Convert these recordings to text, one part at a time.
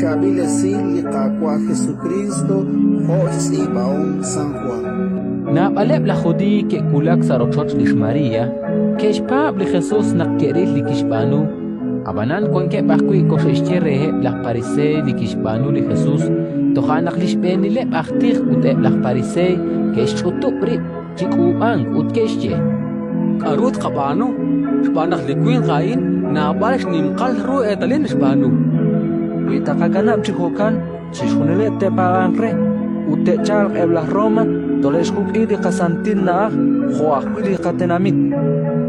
Shabilesil liqaqua Jesucristo Jos y Baón San Juan. Naqaleb la judí que kulak sarochoch lish María, que ishpab li Jesús naqkeril li kishbanu, abanan con que bakui koshishcherre la parise li kishbanu li Jesús, tohanak lish beni le baktir ut la parise que ishutubri chikuang ut keshche. Karut qabanu, shbanak li queen qain, na balish nimqal ru etalin shbanu. Witakaganab chikokan, chishunile te paganre, ute char ebla Roma, doleshuk idi qasantin na khoaq idi qatenamit.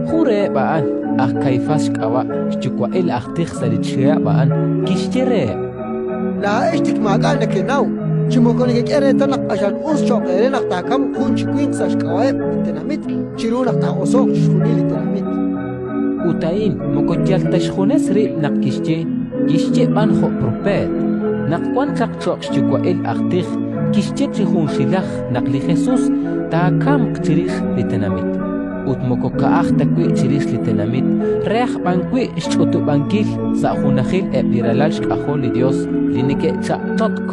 Jure baan kaifas kawa chukwa el aktir salichia baan kishtere. La eshtik magana kenau, chimokoni ke kere tanak ashan us chokere nak takam kun chikwin sash kawaib tenamit, chiru nak ta osok shunili tenamit. Utain mokotyal tashkhunes ri nakishche, kishche ban kho propet. Nakwan chak chok chukwa el aktir kishche chihun shilach nakli Jesus takam ktirich litenamit. Utmoko kaach takwi chirish litenamit, reach bankwi shchotu bankil sa junahil ebiralal shkahol li Dios linike cha totk.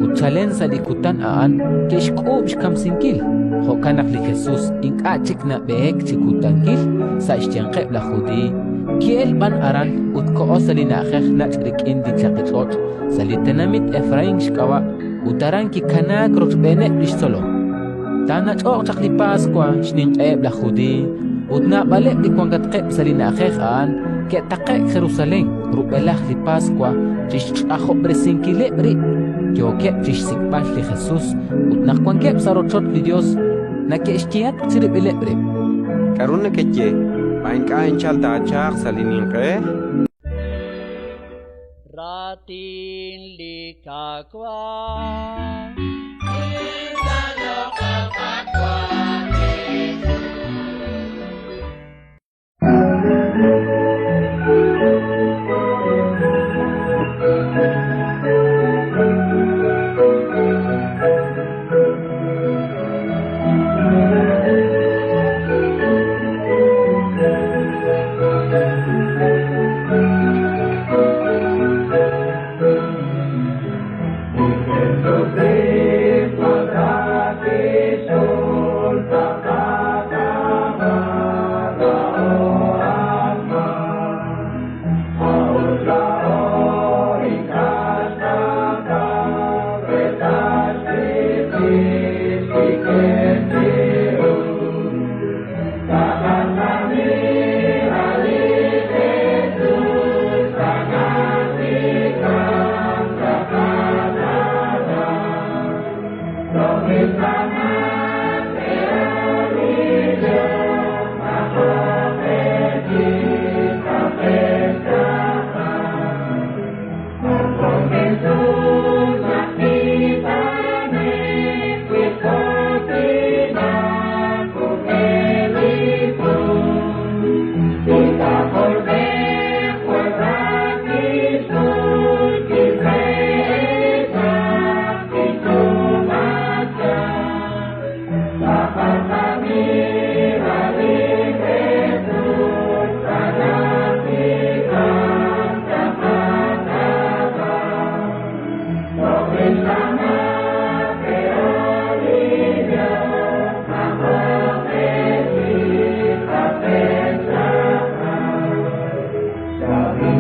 Uchalen sa likutan aan keshkub shkamsinkil. Hokanak li Jesus inkachik na beek chikutankil sa ishtianqeb la judi. Kiel ban aran utkoos linakh nachrik indi chakichot sa litenamit Efrain shkawa utaran ki kanak rochbene lishtolo. Tana chok chakli Pascua shning qeb la judi utna baleb li kwangat qeb salina akhean ke taqe Jerusalem rubelach li Pascua chish ajo presinkile bri yo ke chish sikpal li Jesus utna kwankeb sarochot li Dios na ke ishtiat tsiribele bri karuna keche bain ka enchal ta chak salinin qe ratin li kakwa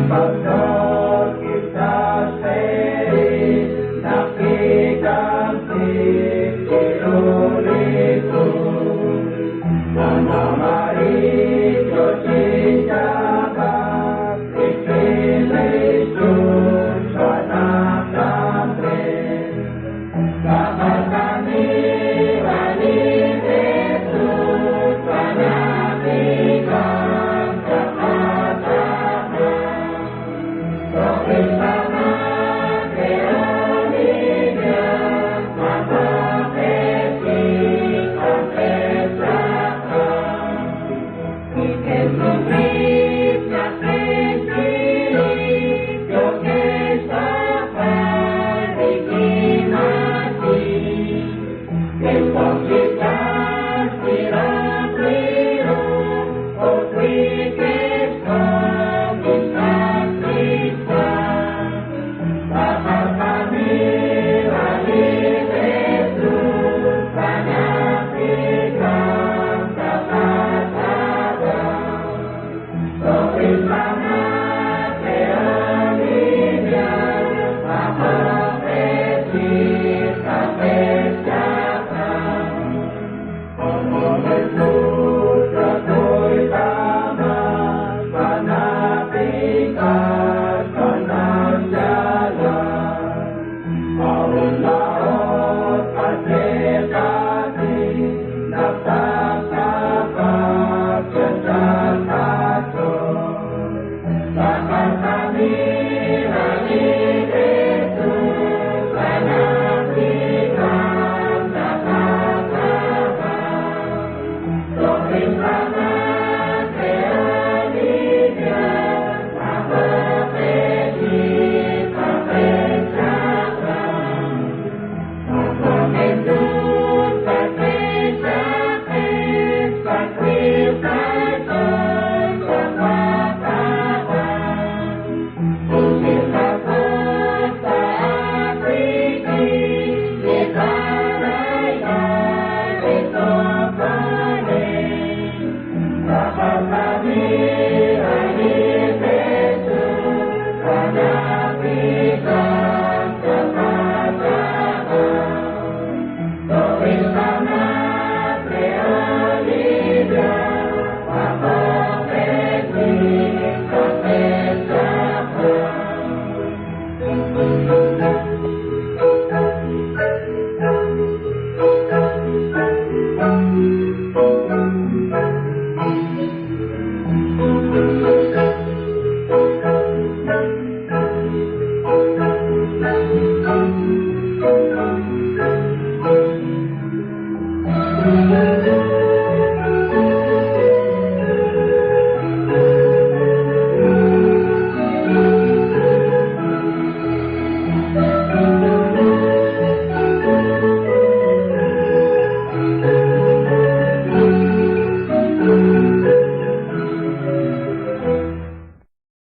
Pastor.